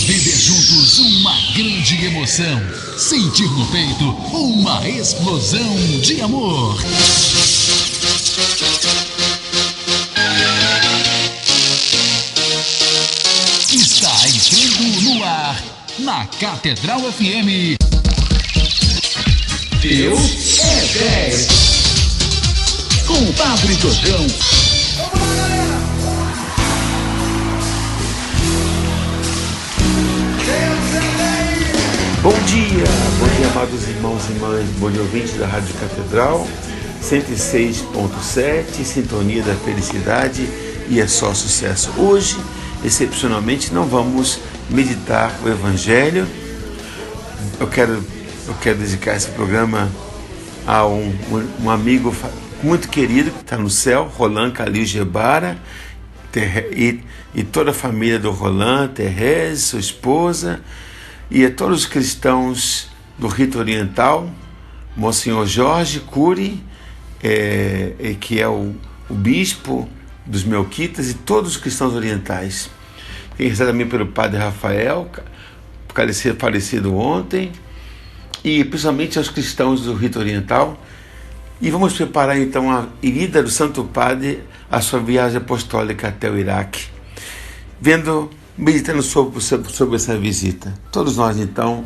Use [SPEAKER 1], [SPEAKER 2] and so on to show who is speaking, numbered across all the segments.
[SPEAKER 1] Viver juntos uma grande emoção. Sentir no peito uma explosão de amor. Está entrando no ar, na Catedral FM. Deus é 10. Com o Padre Jordão.
[SPEAKER 2] Bom dia, amados irmãos e irmãs, bom dia ouvintes da Rádio Catedral, 106.7, Sintonia da Felicidade, e é só sucesso. Hoje, excepcionalmente, não vamos meditar o Evangelho. Eu quero dedicar esse programa a um amigo muito querido que está no céu, Roland Calil Gebara, e toda a família do Roland, Terese, sua esposa, e a todos os cristãos do rito oriental, Monsenhor Jorge Cury, que é o bispo dos Melquitas, e todos os cristãos orientais. Tem rezado também pelo Padre Rafael, falecido ontem, e principalmente aos cristãos do rito oriental. E vamos preparar então a ida do Santo Padre à sua viagem apostólica até o Iraque, meditando sobre essa visita. Todos nós, então,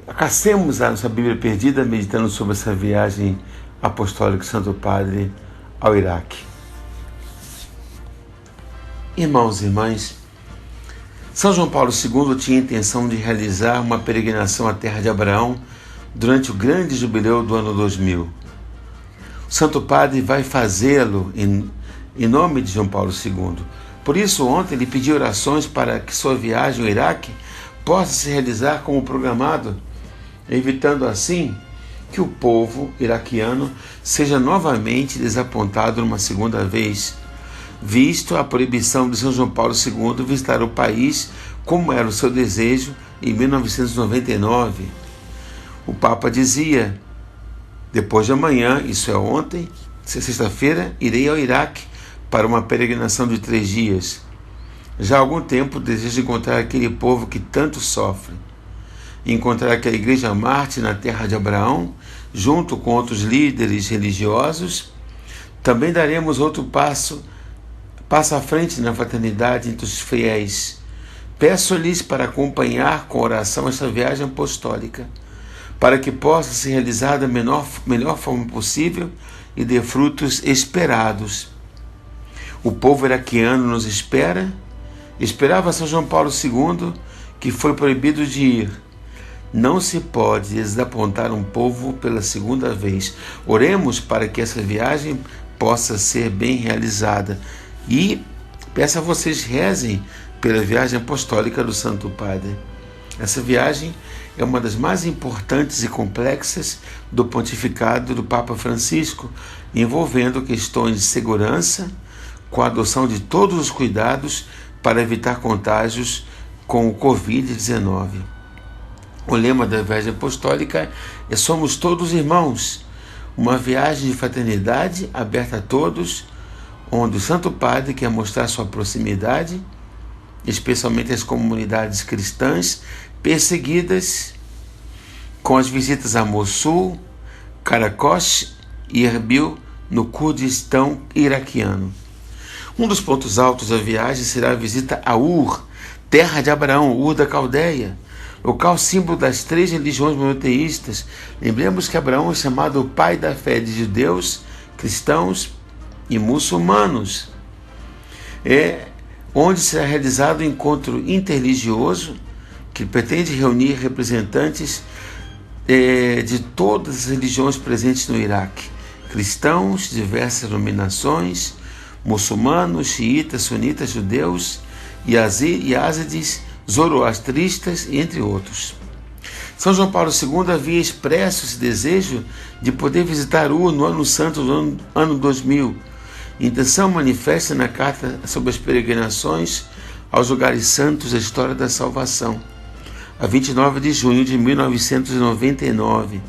[SPEAKER 2] acacemos a nossa Bíblia perdida, meditando sobre essa viagem apostólica do Santo Padre ao Iraque. Irmãos e irmãs, São João Paulo II tinha a intenção de realizar uma peregrinação à terra de Abraão durante o grande jubileu do ano 2000. O Santo Padre vai fazê-lo em nome de João Paulo II. Por isso, ontem ele pediu orações para que sua viagem ao Iraque possa se realizar como programado, evitando assim que o povo iraquiano seja novamente desapontado uma segunda vez, visto a proibição de São João Paulo II visitar o país como era o seu desejo em 1999. O Papa dizia: depois de amanhã, isso é ontem, sexta-feira, irei ao Iraque para uma peregrinação de 3 dias. Já há algum tempo desejo encontrar aquele povo que tanto sofre, encontrar aquela igreja mártir na terra de Abraão, junto com outros líderes religiosos. Também daremos outro passo à frente na fraternidade entre os fiéis. Peço-lhes para acompanhar com oração esta viagem apostólica, para que possa ser realizada da melhor forma possível e dê frutos esperados. O povo iraquiano nos esperava São João Paulo II, que foi proibido de ir. Não se pode desapontar um povo pela segunda vez. Oremos para que essa viagem possa ser bem realizada. E peço a vocês, rezem pela viagem apostólica do Santo Padre. Essa viagem é uma das mais importantes e complexas do pontificado do Papa Francisco, envolvendo questões de segurança, com a adoção de todos os cuidados para evitar contágios com o Covid-19. O lema da viagem apostólica é Somos Todos Irmãos, uma viagem de fraternidade aberta a todos, onde o Santo Padre quer mostrar sua proximidade, especialmente às comunidades cristãs perseguidas, com as visitas a Mossul, Karakosh e Erbil, no Kurdistão iraquiano. Um dos pontos altos da viagem será a visita a Ur, terra de Abraão, Ur da Caldeia, local símbolo das 3 religiões monoteístas. Lembremos que Abraão é chamado o pai da fé de judeus, cristãos e muçulmanos. Onde será realizado um encontro interreligioso que pretende reunir representantes de todas as religiões presentes no Iraque, cristãos, diversas denominações, muçulmanos, xiitas, sunitas, judeus, yazidis, zoroastristas, entre outros. São João Paulo II havia expresso esse desejo de poder visitar Ur no ano santo do ano 2000, intenção manifesta na carta sobre as peregrinações aos lugares santos da história da salvação, a 29 de junho de 1999.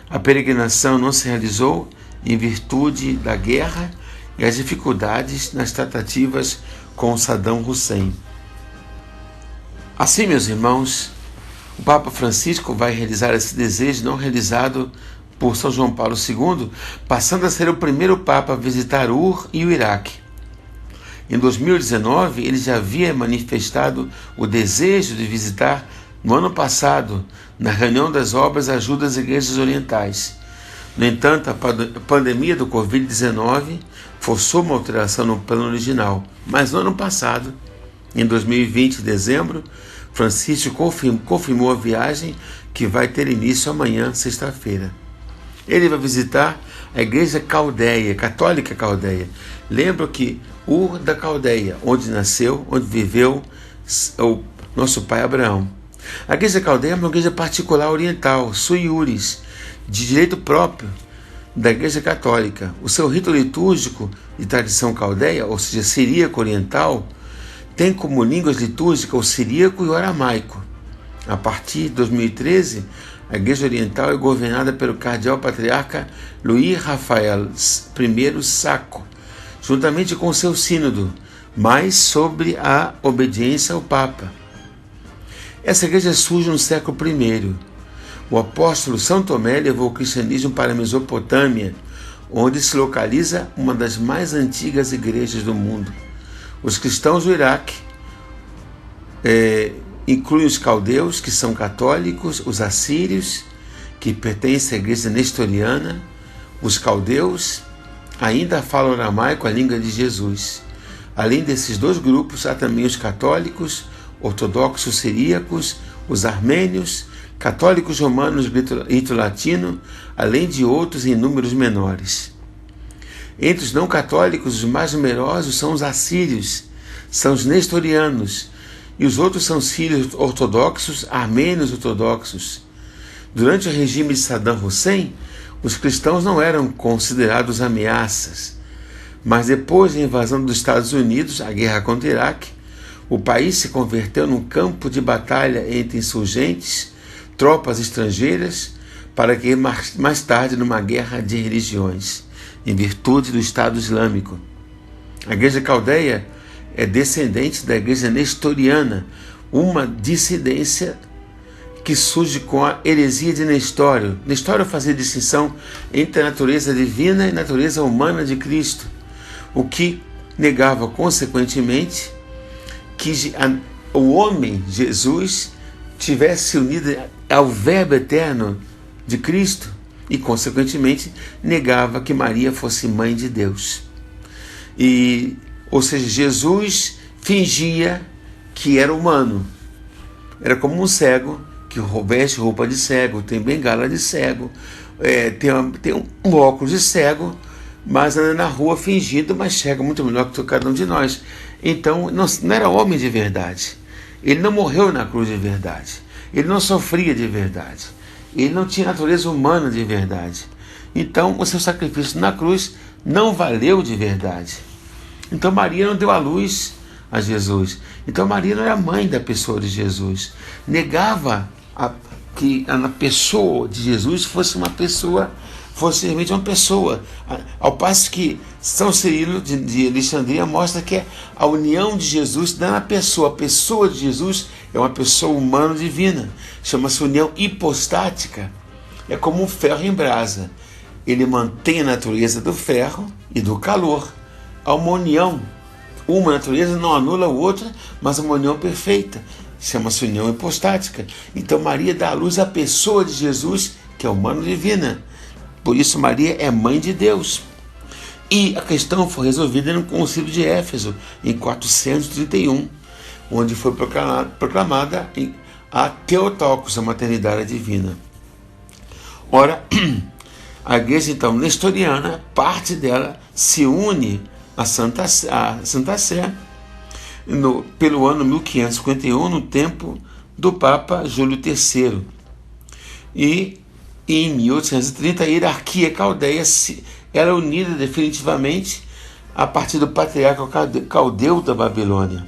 [SPEAKER 2] A peregrinação não se realizou em virtude da guerra e as dificuldades nas tratativas com Saddam Hussein. Assim, meus irmãos, o Papa Francisco vai realizar esse desejo não realizado por São João Paulo II, passando a ser o primeiro Papa a visitar Ur e o Iraque. Em 2019, ele já havia manifestado o desejo de visitar no ano passado, na reunião das obras Ajuda às Igrejas Orientais. No entanto, a pandemia do Covid-19 forçou uma alteração no plano original. Mas no ano passado, em 2020, em dezembro, Francisco confirmou a viagem que vai ter início amanhã, sexta-feira. Ele vai visitar a Igreja Caldeia, Católica Caldeia. Lembro que Ur da Caldeia, onde nasceu, onde viveu o nosso pai Abraão. A Igreja Caldeia é uma igreja particular oriental, sui iuris, de direito próprio da Igreja Católica. O seu rito litúrgico de tradição caldeia, ou seja, siríaco oriental, tem como línguas litúrgicas o siríaco e o aramaico. A partir de 2013, a Igreja Oriental é governada pelo cardeal patriarca Luís Rafael I Sacco, juntamente com seu sínodo, mas sobre a obediência ao Papa. Essa igreja surge no século I. O apóstolo São Tomé levou o cristianismo para a Mesopotâmia, onde se localiza uma das mais antigas igrejas do mundo. Os cristãos do Iraque incluem os caldeus, que são católicos, os assírios, que pertencem à igreja nestoriana, os caldeus ainda falam aramaico, a língua de Jesus. Além desses dois grupos, há também os católicos, ortodoxos siríacos, os armênios, católicos romanos rito latino, além de outros em números menores. Entre os não católicos, os mais numerosos são os assírios, são os nestorianos, e os outros são sírios ortodoxos, armênios ortodoxos. Durante o regime de Saddam Hussein, os cristãos não eram considerados ameaças, mas depois da invasão dos Estados Unidos, a guerra contra o Iraque, o país se converteu num campo de batalha entre insurgentes, tropas estrangeiras, para que mais tarde numa guerra de religiões, em virtude do Estado Islâmico. A Igreja Caldeia é descendente da Igreja Nestoriana, uma dissidência que surge com a heresia de Nestório. Nestório fazia distinção entre a natureza divina e a natureza humana de Cristo, o que negava, consequentemente, que o homem, Jesus, tivesse unido ao Verbo eterno de Cristo e, consequentemente, negava que Maria fosse mãe de Deus. Ou seja, Jesus fingia que era humano. Era como um cego que veste roupa de cego, tem bengala de cego, tem um óculos de cego, mas anda na rua fingindo, mas chega muito melhor que cada um de nós. Então, não era homem de verdade. Ele não morreu na cruz de verdade. Ele não sofria de verdade. Ele não tinha natureza humana de verdade. Então, o seu sacrifício na cruz não valeu de verdade. Então, Maria não deu a luz a Jesus. Então, Maria não era mãe da pessoa de Jesus. Negava que a pessoa de Jesus fosse realmente uma pessoa. Ao passo que São Cirilo de Alexandria mostra que a união de Jesus está na pessoa. A pessoa de Jesus é uma pessoa humano-divina. Chama-se união hipostática. É como um ferro em brasa. Ele mantém a natureza do ferro e do calor. Há uma união. Uma natureza não anula a outra, mas uma união perfeita. Chama-se união hipostática. Então Maria dá à luz a pessoa de Jesus, que é humano-divina. Por isso Maria é mãe de Deus. E a questão foi resolvida no Concílio de Éfeso, em 431, onde foi proclamada a Theotokos, a maternidade divina. Ora, a igreja então nestoriana, parte dela se une à Santa Sé pelo ano 1551, no tempo do Papa Júlio III. E em 1830, a hierarquia caldeia era unida definitivamente a partir do patriarca caldeu da Babilônia.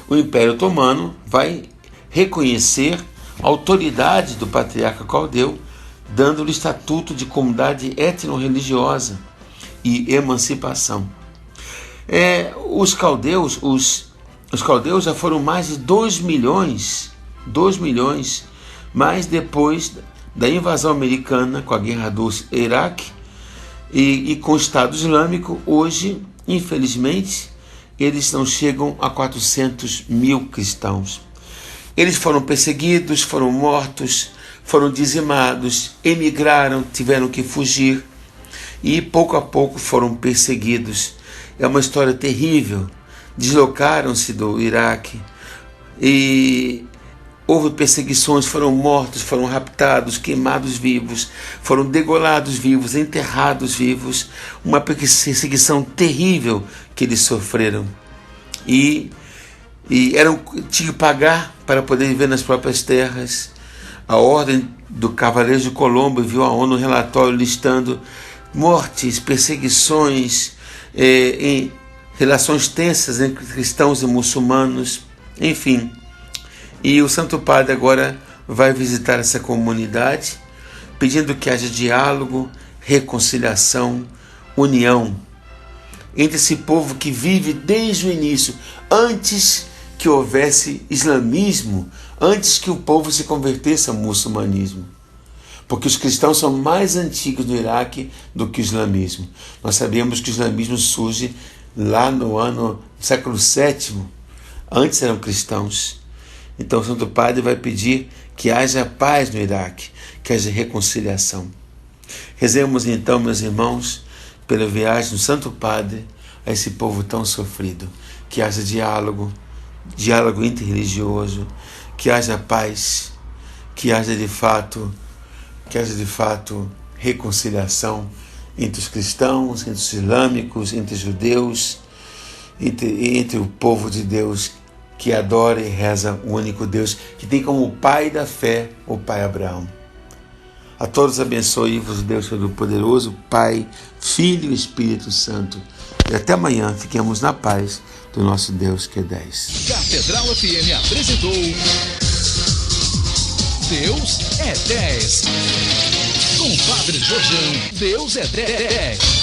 [SPEAKER 2] O Império Otomano vai reconhecer a autoridade do patriarca caldeu, dando-lhe estatuto de comunidade etno-religiosa e emancipação. Os caldeus, os os caldeus já foram mais de 2 milhões, mas depois da invasão americana, com a guerra do Iraque e com o Estado Islâmico, hoje, infelizmente, eles não chegam a 400 mil cristãos. Eles foram perseguidos, foram mortos, foram dizimados, emigraram, tiveram que fugir e pouco a pouco foram perseguidos. É uma história terrível. Deslocaram-se do Iraque e houve perseguições, foram mortos, foram raptados, queimados vivos, foram degolados vivos, enterrados vivos, uma perseguição terrível que eles sofreram. E tinham que pagar para poder viver nas próprias terras. A Ordem do Cavaleiro de Colombo enviou à ONU um relatório listando mortes, perseguições, em relações tensas entre cristãos e muçulmanos, enfim. E o Santo Padre agora vai visitar essa comunidade, pedindo que haja diálogo, reconciliação, união entre esse povo que vive desde o início, antes que houvesse islamismo, antes que o povo se convertesse ao muçulmanismo. Porque os cristãos são mais antigos no Iraque do que o islamismo. Nós sabemos que o islamismo surge lá no século VII, antes eram cristãos. Então o Santo Padre vai pedir que haja paz no Iraque, que haja reconciliação. Rezemos então, meus irmãos, pela viagem do Santo Padre a esse povo tão sofrido, que haja diálogo interreligioso, que haja paz, que haja de fato reconciliação entre os cristãos, entre os islâmicos, entre os judeus, entre o povo de Deus que adora e reza o único Deus, que tem como pai da fé o Pai Abraão. A todos abençoe-vos, Deus Todo-Poderoso, Pai, Filho e Espírito Santo. E até amanhã, fiquemos na paz do nosso Deus que é 10.
[SPEAKER 1] Catedral FM apresentou Deus é 10. Com Padre Jorjão, Deus é 10.